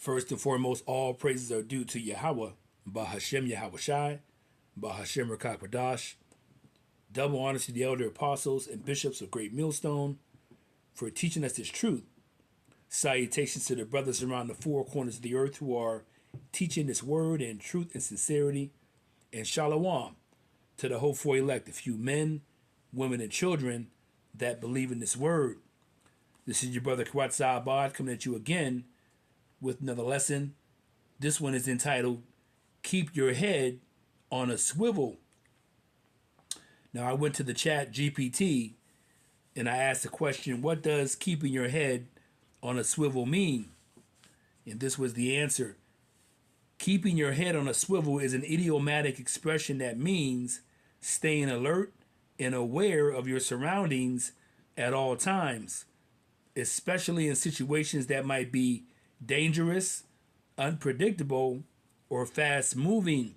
First and foremost, all praises are due to Yahweh, Bahashem Yahweh Shai, Bahashem Rakak Radash. Double honors to the elder apostles and bishops of Great Millstone for teaching us this truth. Salutations to the brothers around the four corners of the earth who are teaching this word in truth and sincerity. And shalom to the hopeful elect, a few men, women, and children that believe in this word. This is your brother Kawat Abad coming at you again with another lesson. This one is entitled, Keep Your Head on a Swivel. Now, I went to the chat GPT and I asked the question, what does keeping your head on a swivel mean? And this was the answer. Keeping your head on a swivel is an idiomatic expression that means staying alert and aware of your surroundings at all times, especially in situations that might be dangerous, unpredictable, or fast moving.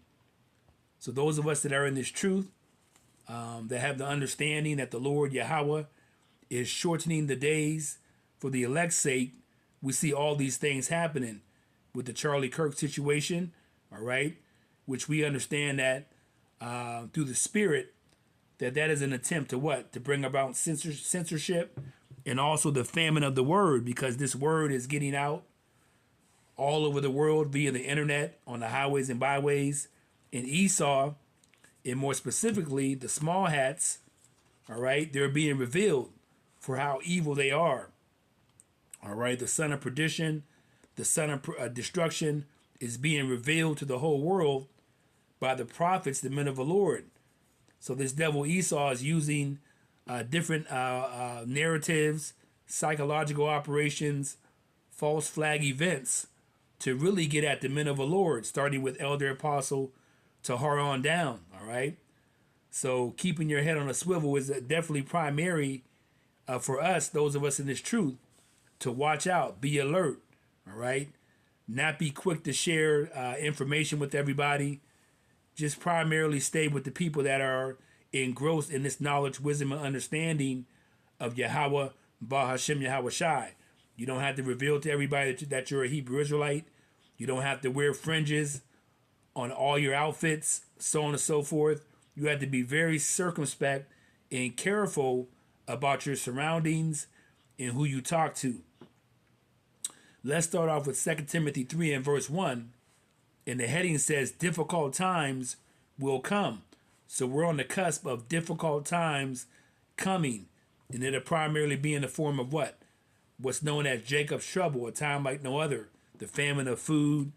So those of us that are in this truth, that have the understanding that the Lord Yahweh is shortening the days for the elect's sake, we see all these things happening with the Charlie Kirk situation, all right, which we understand that through the Spirit, that is an attempt to what? To bring about censorship and also the famine of the word, because this word is getting out all over the world via the internet, on the highways and byways. And Esau, and more specifically, the small hats, all right, they're being revealed for how evil they are. All right, the son of perdition, the son of destruction is being revealed to the whole world by the prophets, the men of the Lord. So this devil Esau is using different narratives, psychological operations, false flag events to really get at the men of the Lord, starting with elder apostle to her on down, all right? So keeping your head on a swivel is definitely primary for us, those of us in this truth, to watch out, be alert, all right? Not be quick to share information with everybody. Just primarily stay with the people that are engrossed in this knowledge, wisdom, and understanding of Yahweh, Bahashem Yahweh Shai. You don't have to reveal to everybody that you're a Hebrew Israelite. You don't have to wear fringes on all your outfits, so on and so forth. You have to be very circumspect and careful about your surroundings and who you talk to. Let's start off with 2 Timothy 3 and verse 1. And the heading says, difficult times will come. So we're on the cusp of difficult times coming. And it'll primarily be in the form of what? What's known as Jacob's trouble, a time like no other. The famine of food,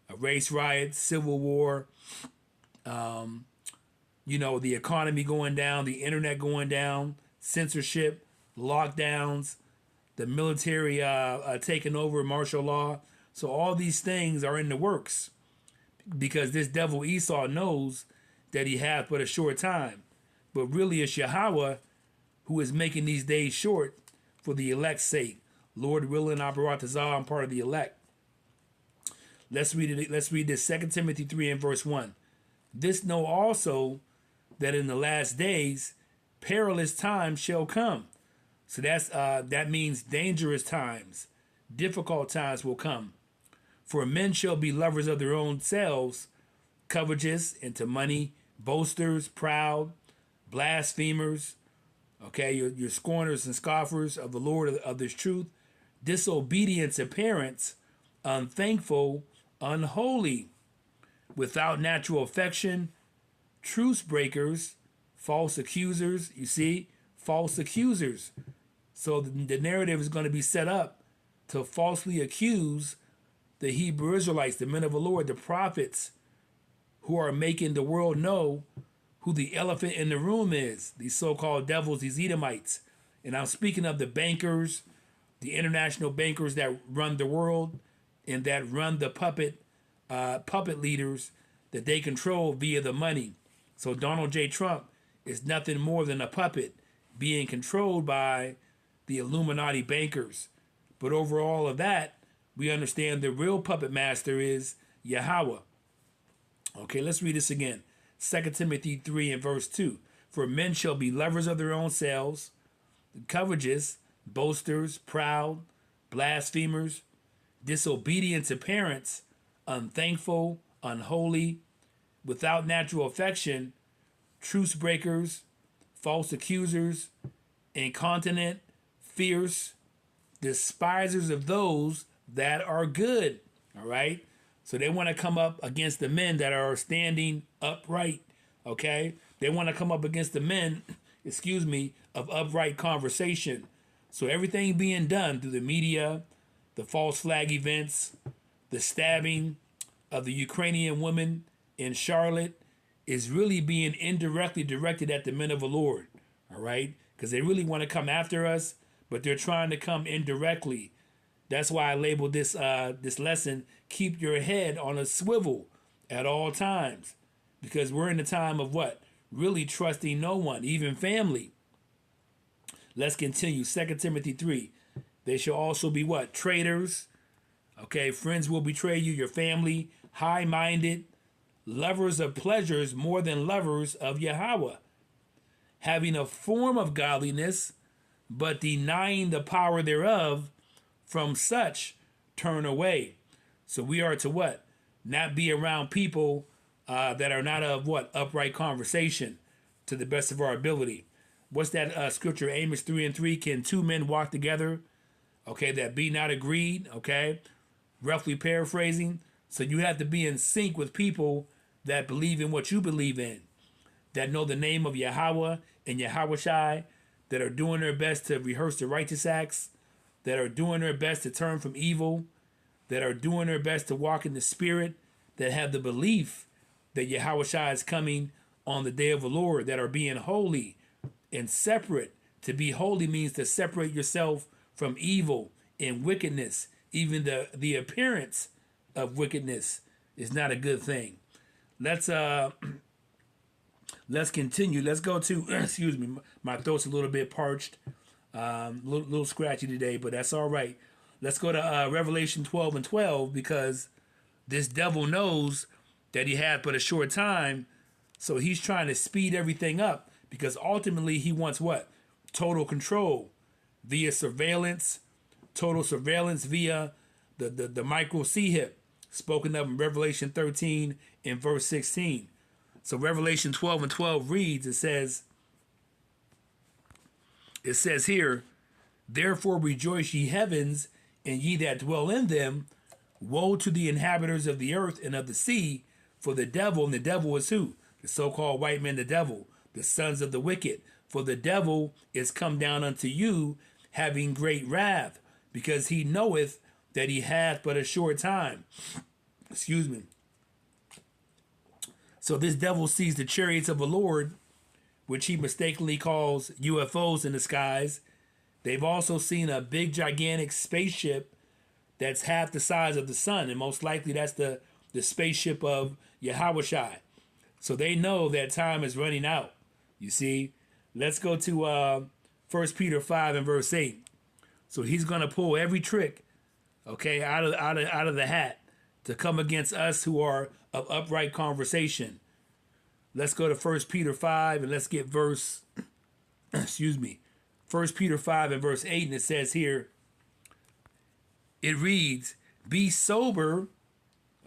a race riot, civil war, the economy going down, the internet going down, censorship, lockdowns, the military taking over, martial law. So all these things are in the works because this devil Esau knows that he hath but a short time. But really it's Yahweh who is making these days short for the elect's sake. Lord willing, Abaratazah, I'm part of the elect. Let's read it. Let's read this 2 Timothy 3 and verse 1. This know also that in the last days perilous times shall come. So that means dangerous times, difficult times will come. For men shall be lovers of their own selves, covetous, into money, boasters, proud, blasphemers. Okay, you're scorners and scoffers of the Lord of this truth, disobedient to parents, unthankful, unholy, without natural affection, truce breakers, false accusers. You see, false accusers. So the narrative is going to be set up to falsely accuse the Hebrew Israelites, the men of the Lord, the prophets, who are making the world know who the elephant in the room is, these so-called devils, these Edomites. And I'm speaking of the bankers, the international bankers that run the world and that run the puppet leaders that they control via the money. So Donald J. Trump is nothing more than a puppet being controlled by the Illuminati bankers. But over all of that, we understand the real puppet master is Yahweh. Okay, let's read this again. 2 Timothy 3 and verse 2. For men shall be lovers of their own selves, covetous, boasters, proud, blasphemers, disobedient to parents, unthankful, unholy, without natural affection, truce breakers, false accusers, incontinent, fierce, despisers of those that are good. All right. So they want to come up against the men that are standing upright. Okay. They want to come up against the men, of upright conversation. So everything being done through the media, the false flag events, the stabbing of the Ukrainian woman in Charlotte is really being indirectly directed at the men of the Lord. All right. Because they really want to come after us, but they're trying to come indirectly. That's why I labeled this this lesson, keep your head on a swivel at all times. Because we're in the time of what? Really trusting no one, even family. Let's continue. 2 Timothy 3. They shall also be what? Traitors. Okay, friends will betray you, your family, high-minded, lovers of pleasures more than lovers of Yahweh, having a form of godliness, but denying the power thereof, from such turn away. So we are to what? Not be around people that are not of what? Upright conversation, to the best of our ability. What's that scripture? Amos 3:3. Can two men walk together? Okay, that be not agreed. Okay, roughly paraphrasing. So you have to be in sync with people that believe in what you believe in, that know the name of Yahweh and Yahushai, that are doing their best to rehearse the righteous acts, that are doing their best to turn from evil, that are doing their best to walk in the Spirit, that have the belief that Yahushua is coming on the day of the Lord, that are being holy and separate. To be holy means to separate yourself from evil and wickedness. Even the appearance of wickedness is not a good thing. Let's continue. Let's go to excuse me, my throat's a little bit parched, little scratchy today, but that's all right. Let's go to Revelation 12:12, because this devil knows that he had but a short time, so he's trying to speed everything up, because ultimately he wants what? Total control via surveillance, total surveillance via the micro C-hip, spoken of in Revelation 13 and verse 16. So Revelation 12:12 reads, it says here, therefore rejoice ye heavens, and ye that dwell in them. Woe to the inhabitants of the earth and of the sea, for the devil, and the devil is who? The so-called white man, the devil, the sons of the wicked. For the devil is come down unto you, having great wrath, because he knoweth that he hath but a short time. Excuse me. So this devil sees the chariots of the Lord, which he mistakenly calls UFOs in the skies. They've also seen a big, gigantic spaceship that's half the size of the sun, and most likely that's the spaceship of Yahushai. So they know that time is running out. You see, let's go to 1 Peter 5 and verse 8. So he's going to pull every trick, okay, out of the hat to come against us who are of upright conversation. Let's go to 1 Peter 5 and let's get verse, excuse me, 1 Peter 5 and verse 8, and it says here, it reads, be sober,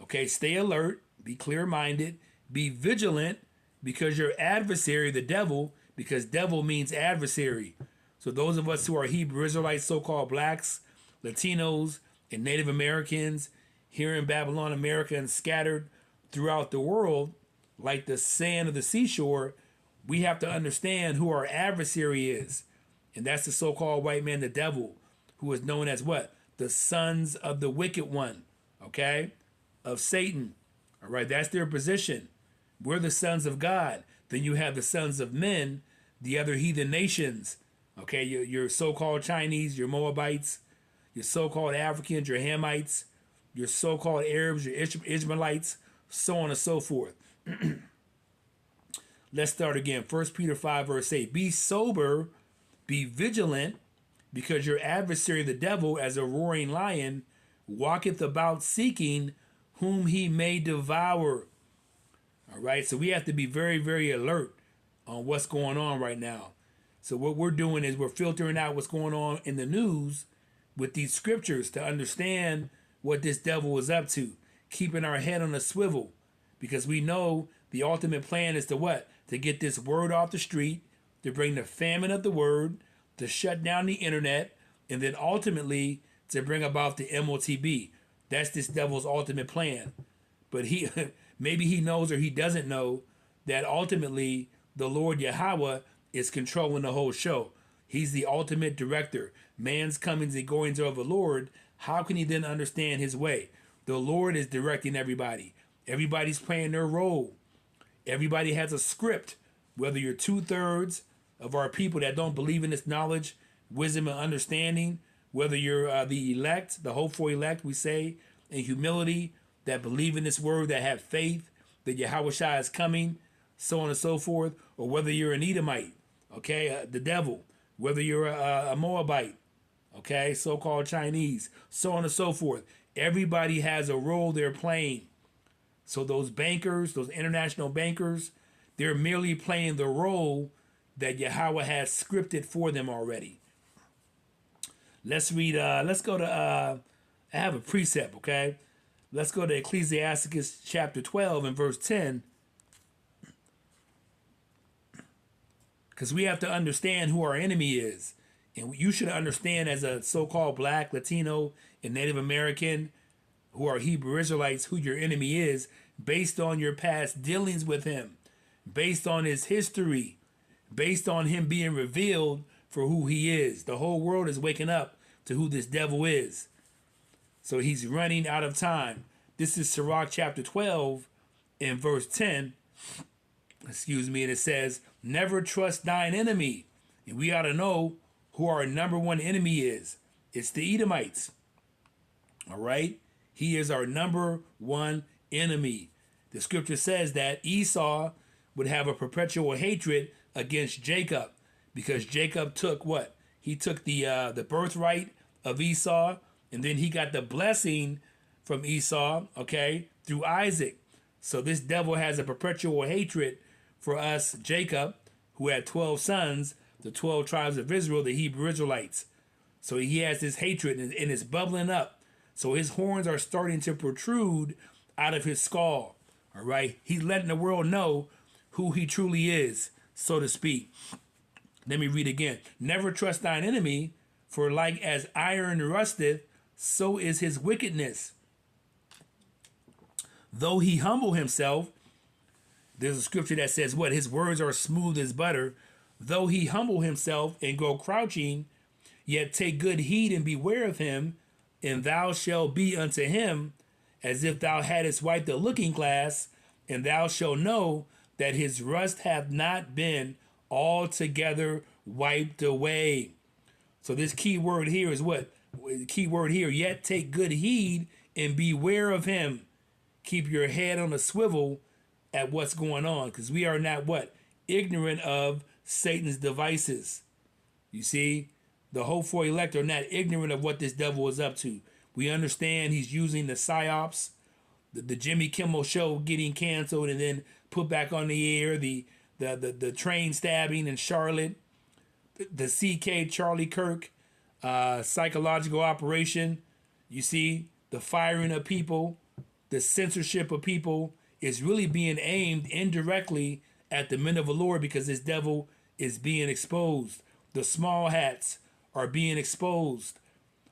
okay, stay alert, be clear-minded, be vigilant, because your adversary, the devil, because devil means adversary. So those of us who are Hebrew Israelites, so-called blacks, Latinos, and Native Americans here in Babylon, America, and scattered throughout the world, like the sand of the seashore, we have to understand who our adversary is. And that's the so-called white man, the devil, who is known as what? The sons of the wicked one, okay? Of Satan. All right, that's their position. We're the sons of God. Then you have the sons of men, the other heathen nations. Okay, your so-called Chinese, your Moabites, your so-called Africans, your Hamites, your so-called Arabs, your Ishmaelites, so on and so forth. Let's start again. 1 Peter 5 verse 8. Be sober, be vigilant, because your adversary the devil, as a roaring lion, walketh about seeking whom he may devour. All right, so we have to be very, very alert on what's going on right now. So what we're doing is we're filtering out what's going on in the news with these scriptures to understand what this devil is up to, keeping our head on a swivel, because we know the ultimate plan is to what? To get this word off the street, to bring the famine of the word, to shut down the internet, and then ultimately to bring about the MOTB. That's this devil's ultimate plan. But he maybe he knows or he doesn't know that ultimately the Lord Yahweh is controlling the whole show. He's the ultimate director. Man's comings and goings of the Lord. How can he then understand his way? The Lord is directing everybody. Everybody's playing their role. Everybody has a script. Whether you're 2/3 of our people that don't believe in this knowledge, wisdom, and understanding, whether you're the elect, the hopeful elect, we say, in humility, that believe in this word, that have faith that Yahushua is coming, so on and so forth, or whether you're an Edomite, okay, the devil, whether you're a Moabite, okay, so-called Chinese, so on and so forth. Everybody has a role they're playing. So those bankers, those international bankers, they're merely playing the role that Yahweh has scripted for them already. Let's read, let's go to, I have a precept, okay? Let's go to Ecclesiasticus chapter 12 and verse 10. Because we have to understand who our enemy is. And you should understand, as a so-called Black, Latino, and Native American who are Hebrew Israelites, who your enemy is based on your past dealings with him, based on his history, based on him being revealed for who he is. The whole world is waking up to who this devil is. So he's running out of time. This is Sirach chapter 12 and verse 10. Excuse me. And it says, never trust thine enemy. And we ought to know who our number one enemy is. It's the Edomites. All right. He is our number one enemy. The scripture says that Esau would have a perpetual hatred against Jacob, because Jacob took what? He took the birthright of Esau, and then he got the blessing from Esau, okay, through Isaac. So this devil has a perpetual hatred for us, Jacob, who had 12 sons, the 12 tribes of Israel, the Hebrew Israelites. So he has this hatred, and it's bubbling up. So his horns are starting to protrude out of his skull. All right. He's letting the world know who he truly is, so to speak. Let me read again. Never trust thine enemy, for like as iron rusteth, so is his wickedness. Though he humble himself, there's a scripture that says what? His words are smooth as butter. Though he humble himself and go crouching, yet take good heed and beware of him, and thou shalt be unto him as if thou hadst wiped the looking glass, and thou shalt know that his rust hath not been altogether wiped away. So this key word here is what? The key word here, yet take good heed and beware of him. Keep your head on a swivel at what's going on, because we are not what? Ignorant of Satan's devices. You see? The hopeful elect are not ignorant of what this devil is up to. We understand he's using the psyops, the Jimmy Kimmel show getting canceled and then put back on the air, the train stabbing in Charlotte, the CK Charlie Kirk psychological operation. You see, the firing of people, the censorship of people is really being aimed indirectly at the men of the Lord, because this devil is being exposed. The small hats are being exposed.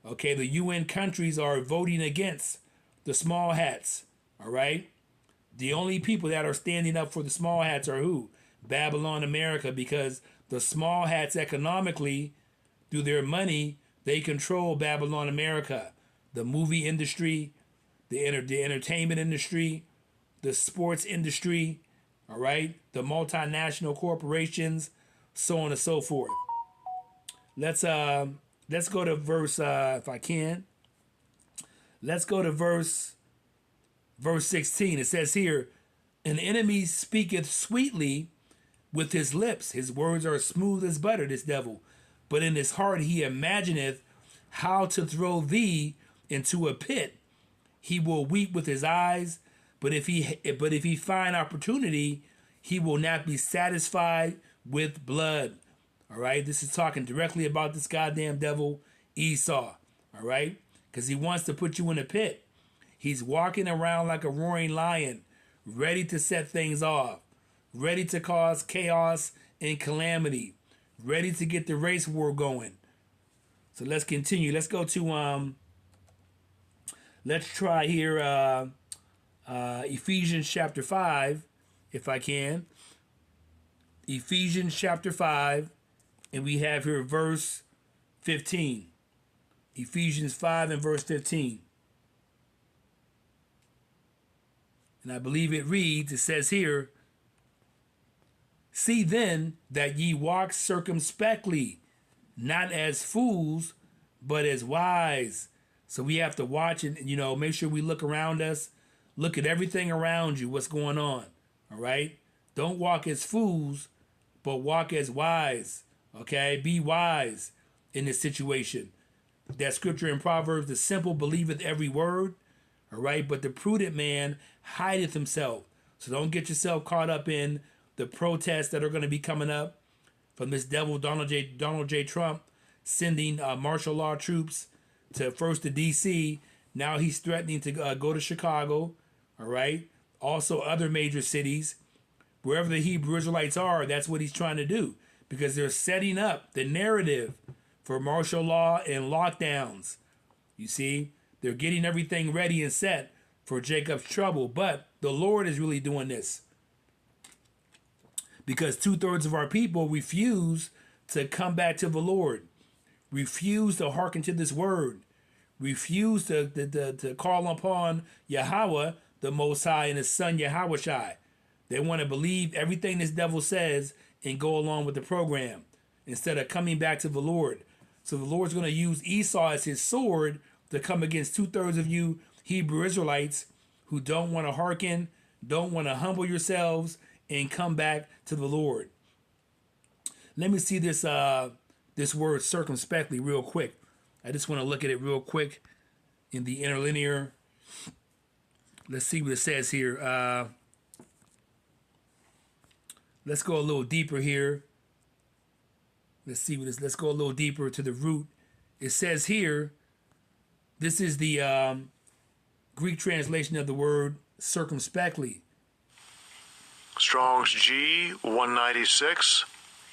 Okay, the UN countries are voting against the small hats. All right, the only people that are standing up for the small hats are who? Babylon America, because the small hats economically, through their money, they control Babylon America, the movie industry, the entertainment industry, the sports industry. All right, the multinational corporations, so on and so forth. Let's go to verse, if I can. Let's go to verse 16. It says here, an enemy speaketh sweetly with his lips. His words are smooth as butter, this devil. But in his heart he imagineth how to throw thee into a pit. He will weep with his eyes, but if he find opportunity, he will not be satisfied with blood. All right, this is talking directly about this goddamn devil, Esau. All right, because he wants to put you in a pit. He's walking around like a roaring lion, ready to set things off, ready to cause chaos and calamity, ready to get the race war going. So let's continue. Let's go to let's try here Ephesians chapter 5, if I can. Ephesians chapter 5, and we have here verse 15. Ephesians 5 and verse 15. And I believe it reads, it says here, see then that ye walk circumspectly, not as fools, but as wise. So we have to watch and, make sure we look around us. Look at everything around you, what's going on. All right? Don't walk as fools, but walk as wise. Okay? Be wise in this situation. That scripture in Proverbs, the simple believeth every word. All right? But the prudent man hideth himself. So don't get yourself caught up in the protests that are going to be coming up from this devil, Donald J. Trump, sending martial law troops to first to D.C. Now he's threatening to go to Chicago. All right? Also other major cities. Wherever the Hebrew Israelites are, that's what he's trying to do. Because they're setting up the narrative for martial law and lockdowns. You see? They're getting everything ready and set for Jacob's trouble. But the Lord is really doing this. Because 2/3 of our people refuse to come back to the Lord. Refuse to hearken to this word. Refuse to call upon Yahweh, the Most High, and his son Yahushai. They want to believe everything this devil says and go along with the program instead of coming back to the Lord. So the Lord's going to use Esau as his sword to come against 2/3 of you Hebrew Israelites who don't want to hearken, don't want to humble yourselves, and come back to the Lord. Let me see this this word circumspectly real quick. I just want to look at it real quick in the interlinear. Let's see what it says here. Let's go a little deeper here. Let's see what this. Let's go a little deeper to the root. It says here, this is the Greek translation of the word circumspectly. Strong's G 196,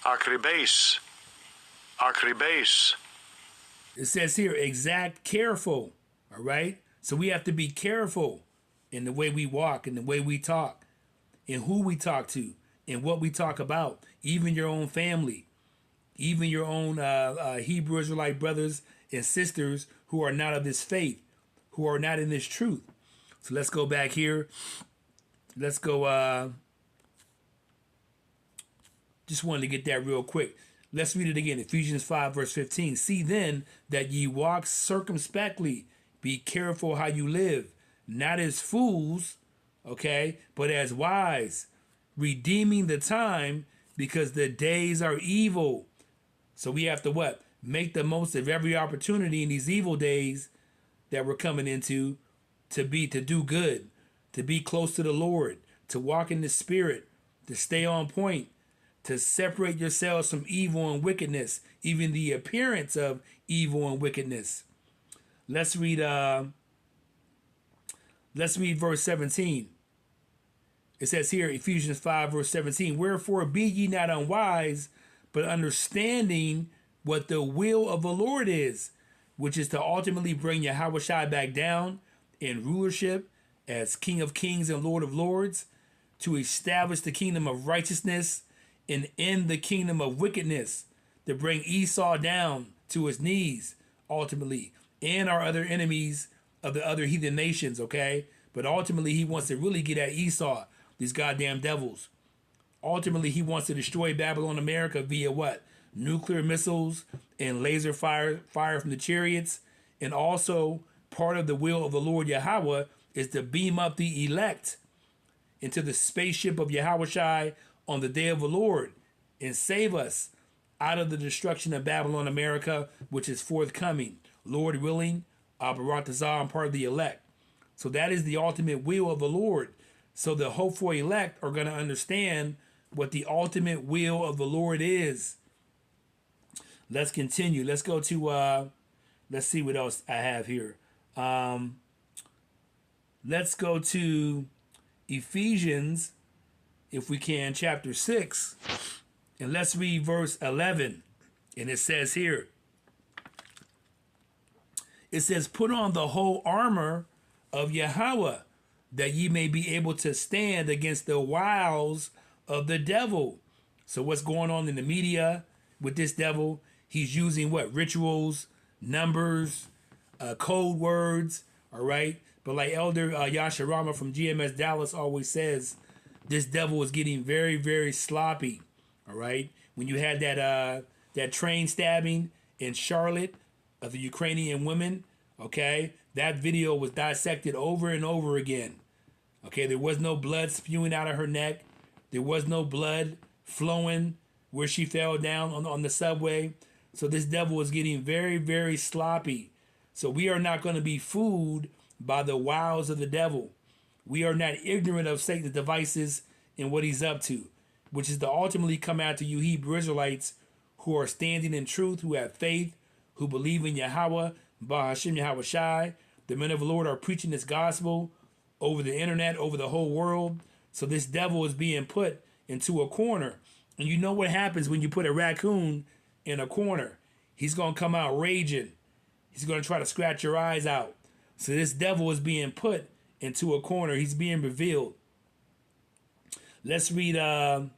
akribes. Akribes. It says here, exact, careful. All right? So we have to be careful in the way we walk, in the way we talk, in who we talk to, and what we talk about. Even your own family, even your own Hebrew Israelite brothers and sisters who are not of this faith, who are not in this truth. So let's go back here. Let's go. Just wanted to get that real quick. Let's read it again. Ephesians 5 verse 15. See then that ye walk circumspectly. Be careful how you live. Not as fools, okay, but as wise. Redeeming the time because the days are evil. So we have to what? Make the most of every opportunity in these evil days that we're coming into to do good, to be close to the Lord, to walk in the Spirit, to stay on point, to separate yourselves from evil and wickedness, even the appearance of evil and wickedness. Let's read verse 17. It says here, Ephesians 5 verse 17, wherefore be ye not unwise, but understanding what the will of the Lord is, which is to ultimately bring Yahushua back down in rulership as King of Kings and Lord of Lords, to establish the kingdom of righteousness and end the kingdom of wickedness, to bring Esau down to his knees, ultimately, and our other enemies of the other heathen nations, okay? But ultimately, he wants to really get at Esau, these goddamn devils. Ultimately, he wants to destroy Babylon America via what? Nuclear missiles and laser fire from the chariots. And also, part of the will of the Lord Yahweh is to beam up the elect into the spaceship of Yahushai on the day of the Lord and save us out of the destruction of Babylon America, which is forthcoming. Lord willing, Baratazah, I'm part of the elect. So that is the ultimate will of the Lord. So the hopeful elect are going to understand what the ultimate will of the Lord is. Let's continue. Let's go to, let's see what else I have here. Let's go to Ephesians, if we can, chapter 6, and let's read verse 11. And it says here, it says, put on the whole armor of Yahweh, that ye may be able to stand against the wiles of the devil. So what's going on in the media with this devil? He's using what? Rituals, numbers, code words, all right? But like Elder Yasharama from GMS Dallas always says, this devil is getting very, very sloppy, all right? When you had that train stabbing in Charlotte of the Ukrainian women, okay? That video was dissected over and over again. Okay, there was no blood spewing out of her neck. There was no blood flowing where she fell down on the subway. So this devil is getting very, very sloppy. So we are not going to be fooled by the wiles of the devil. We are not ignorant of Satan's devices and what he's up to, which is to ultimately come after you Hebrew Israelites who are standing in truth, who have faith, who believe in Yahweh, Bahashem Yahweh Shai. The men of the Lord are preaching this gospel over the internet, over the whole world. So this devil is being put into a corner. And you know what happens when you put a raccoon in a corner? He's going to come out raging. He's going to try to scratch your eyes out. So this devil is being put into a corner. He's being revealed. Let's read the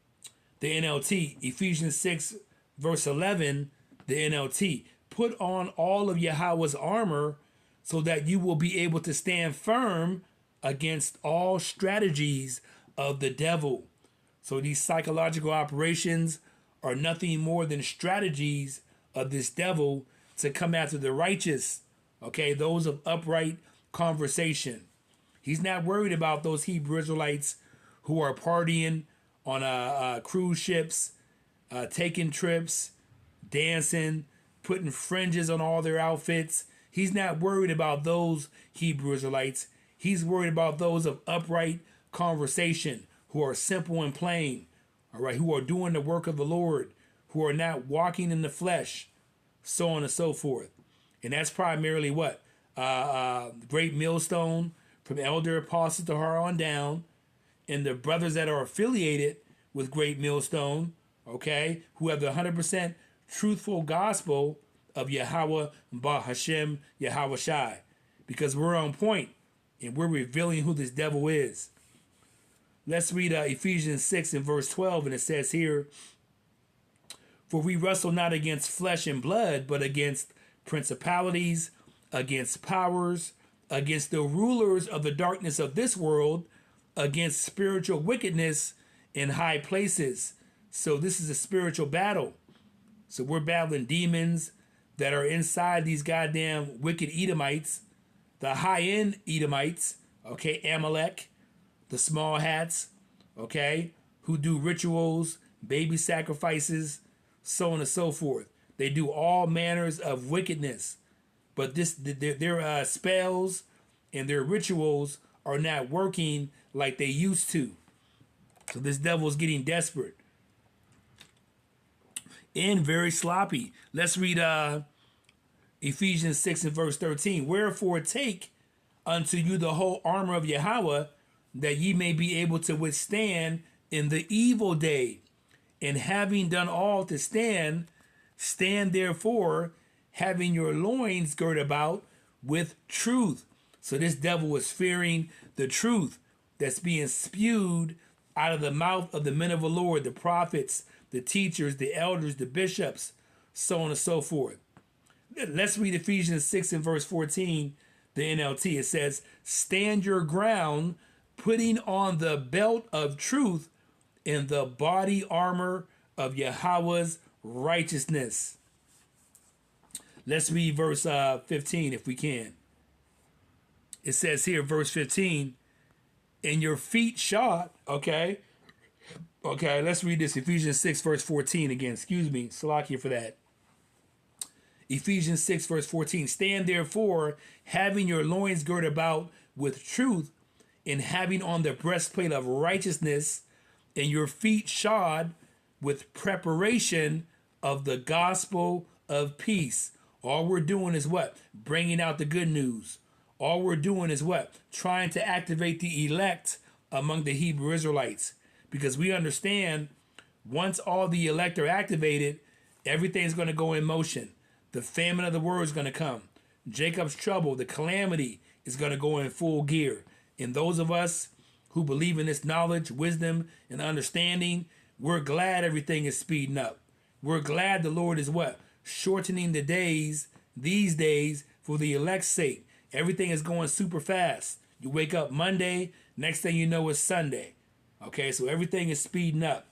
NLT, Ephesians 6, verse 11, the NLT. Put on all of Yahweh's armor so that you will be able to stand firm against all strategies of the devil. So these psychological operations are nothing more than strategies of this devil to come after the righteous, okay, those of upright conversation. He's not worried about those Hebrew Israelites who are partying on cruise ships, taking trips, dancing, putting fringes on all their outfits. He's not worried about those Hebrew Israelites. He's worried about those of upright conversation, who are simple and plain, all right, who are doing the work of the Lord, who are not walking in the flesh, so on and so forth. And that's primarily what? Great Millstone, from Elder Apostle to her on down, and the brothers that are affiliated with Great Millstone, okay, who have the 100% truthful gospel of Yahweh, Bahashem, Yahweh Shai, because we're on point and we're revealing who this devil is. Let's read Ephesians 6 and verse 12, and it says here, for we wrestle not against flesh and blood, but against principalities, against powers, against the rulers of the darkness of this world, against spiritual wickedness in high places. So this is a spiritual battle. So we're battling demons that are inside these goddamn wicked Edomites, the high-end Edomites, okay, Amalek, the small hats, okay, who do rituals, baby sacrifices, so on and so forth. They do all manners of wickedness, but their spells and their rituals are not working like they used to. So this devil is getting desperate and very sloppy. Let's read Ephesians 6 and verse 13. Wherefore take unto you the whole armor of Yahweh, that ye may be able to withstand in the evil day. And having done all to stand, stand therefore, having your loins girt about with truth. So this devil is fearing the truth that's being spewed out of the mouth of the men of the Lord, the prophets, the teachers, the elders, the bishops, so on and so forth. Let's read Ephesians 6 and verse 14, the NLT. It says, stand your ground, putting on the belt of truth and the body armor of Yahweh's righteousness. Let's read verse 15 if we can. It says here, verse 15, and your feet shod, okay, let's read this, Ephesians 6, verse 14 again. Excuse me, Salakia for that. Ephesians 6, verse 14, stand therefore, having your loins girt about with truth, and having on the breastplate of righteousness, and your feet shod with preparation of the gospel of peace. All we're doing is what? Bringing out the good news. All we're doing is what? Trying to activate the elect among the Hebrew Israelites. Because we understand once all the elect are activated, everything's going to go in motion. The famine of the word is going to come. Jacob's trouble, the calamity, is going to go in full gear. And those of us who believe in this knowledge, wisdom, and understanding, we're glad everything is speeding up. We're glad the Lord is what? Shortening the days, these days, for the elect's sake. Everything is going super fast. You wake up Monday, next thing you know it's Sunday. Okay, so everything is speeding up.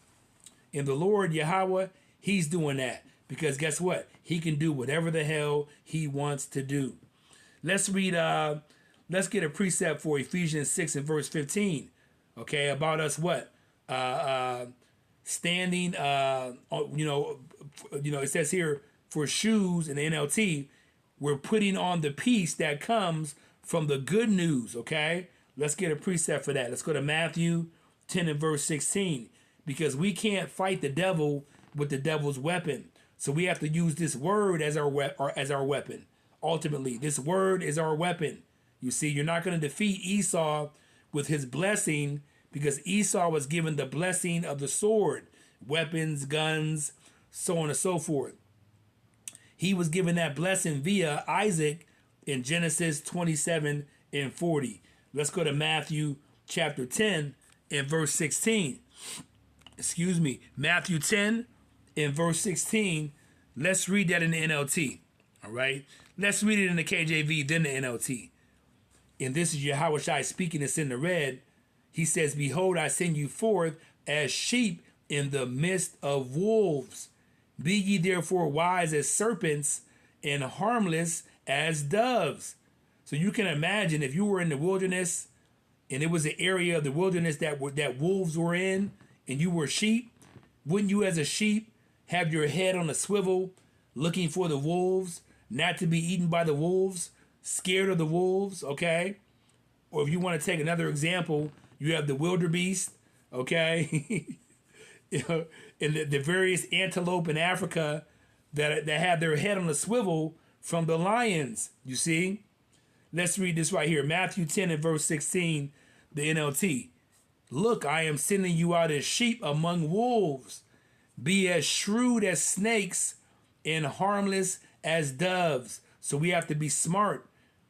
And the Lord, Yahweh, he's doing that. Because guess what? He can do whatever the hell he wants to do. Let's read, let's get a precept for Ephesians 6 and verse 15. Okay, about us what? Standing, it says here, for shoes in the NLT, we're putting on the peace that comes from the good news, okay? Let's get a precept for that. Let's go to Matthew 10 and verse 16. Because we can't fight the devil with the devil's weapon. So we have to use this word as our weapon. Ultimately, this word is our weapon. You see, you're not going to defeat Esau with his blessing, because Esau was given the blessing of the sword, weapons, guns, so on and so forth. He was given that blessing via Isaac in Genesis 27 and 40. Let's go to Matthew chapter 10 and verse 16. Matthew 10 and verse 16. Let's read that in the NLT. All right. Let's read it in the KJV, then the NLT. And this is Yahushua speaking. It's in the red. He says, behold, I send you forth as sheep in the midst of wolves. Be ye therefore wise as serpents and harmless as doves. So you can imagine if you were in the wilderness and it was an area of the wilderness that wolves were in, and you were sheep, wouldn't you as a sheep have your head on a swivel looking for the wolves, not to be eaten by the wolves, scared of the wolves, okay? Or if you want to take another example, you have the wildebeest, okay? And the various antelope in Africa that have their head on a swivel from the lions, you see? Let's read this right here. Matthew 10 and verse 16, the NLT. Look, I am sending you out as sheep among wolves. Be as shrewd as snakes and harmless as doves. So we have to be smart.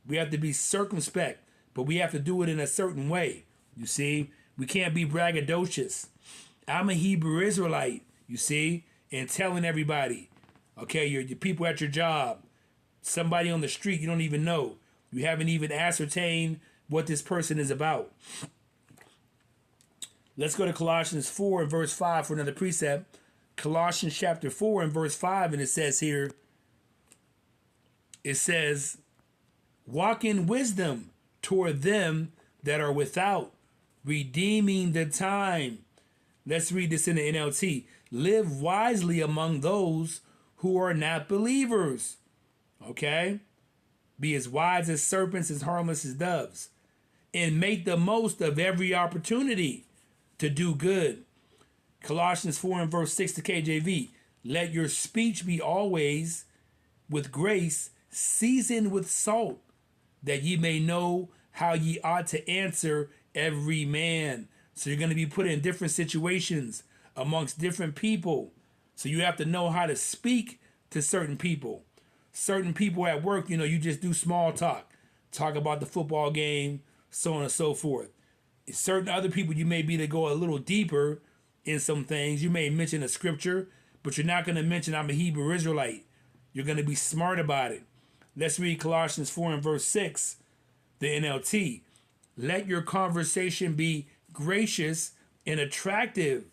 We have to be circumspect, but we have to do it in a certain way. You see, we can't be braggadocious. I'm a Hebrew Israelite, you see, and telling everybody, okay, your people at your job, somebody on the street you don't even know. You haven't even ascertained what this person is about. Let's go to Colossians 4 and verse 5 for another precept. Colossians chapter 4 and verse 5, and it says here, it says, walk in wisdom toward them that are without, redeeming the time. Let's read this in the NLT. Live wisely among those who are not believers. Okay? Be as wise as serpents, as harmless as doves. And make the most of every opportunity to do good. Colossians 4 and verse 6 to KJV. Let your speech be always with grace, seasoned with salt, that ye may know how ye ought to answer every man. So you're going to be put in different situations amongst different people. So you have to know how to speak to certain people. Certain people at work, you just do small talk. Talk about the football game, so on and so forth. Certain other people, you may be to go a little deeper in some things. You may mention a scripture, but you're not going to mention I'm a Hebrew Israelite. You're going to be smart about it. Let's read Colossians 4 and verse 6, the NLT. Let your conversation be gracious and attractive,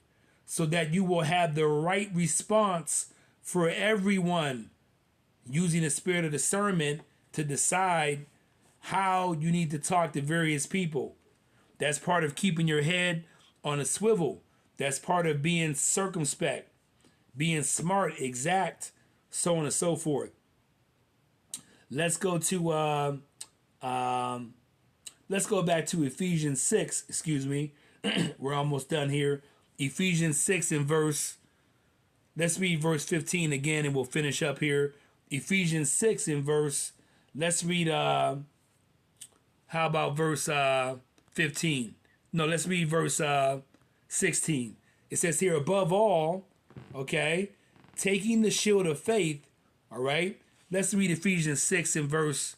so that you will have the right response for everyone, using the spirit of discernment to decide how you need to talk to various people. That's part of keeping your head on a swivel. That's part of being circumspect, being smart, exact, so on and so forth. Let's go to let's go back to Ephesians 6. Excuse me. We're almost done here. Ephesians 6 and verse. Let's read verse 15 again, and we'll finish up here. Ephesians 6 and verse. Let's read How about verse 15? No, let's read verse 16. It says here, above all, okay, taking the shield of faith, all right? Let's read Ephesians 6 and verse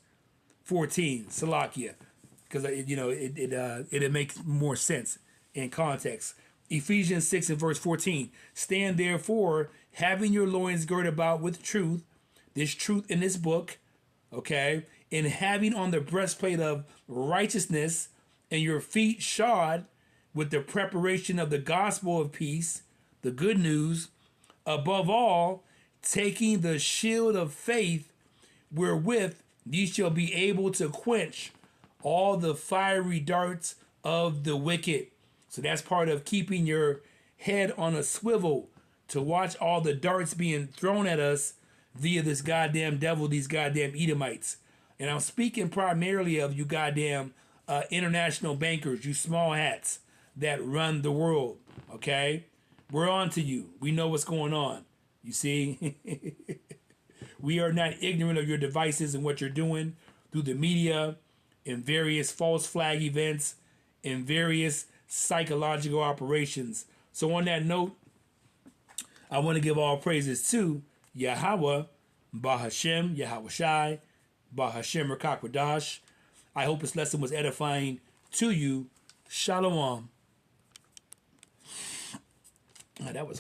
14, Salakia, because it makes more sense in context. Ephesians 6 and verse 14. Stand therefore, having your loins girded about with truth, this truth in this book, okay, and having on the breastplate of righteousness, and your feet shod with the preparation of the gospel of peace, the good news, above all, taking the shield of faith, wherewith ye shall be able to quench all the fiery darts of the wicked. So that's part of keeping your head on a swivel to watch all the darts being thrown at us via this goddamn devil, these goddamn Edomites. And I'm speaking primarily of you goddamn international bankers, you small hats that run the world, okay? We're on to you. We know what's going on. You see? We are not ignorant of your devices and what you're doing through the media, in various false flag events, in various psychological operations. So on that note, I want to give all praises to Yahweh, Bahashem, Yahweh Shai, Bahashem Rakakwadash. I hope this lesson was edifying to you. Shalom. That was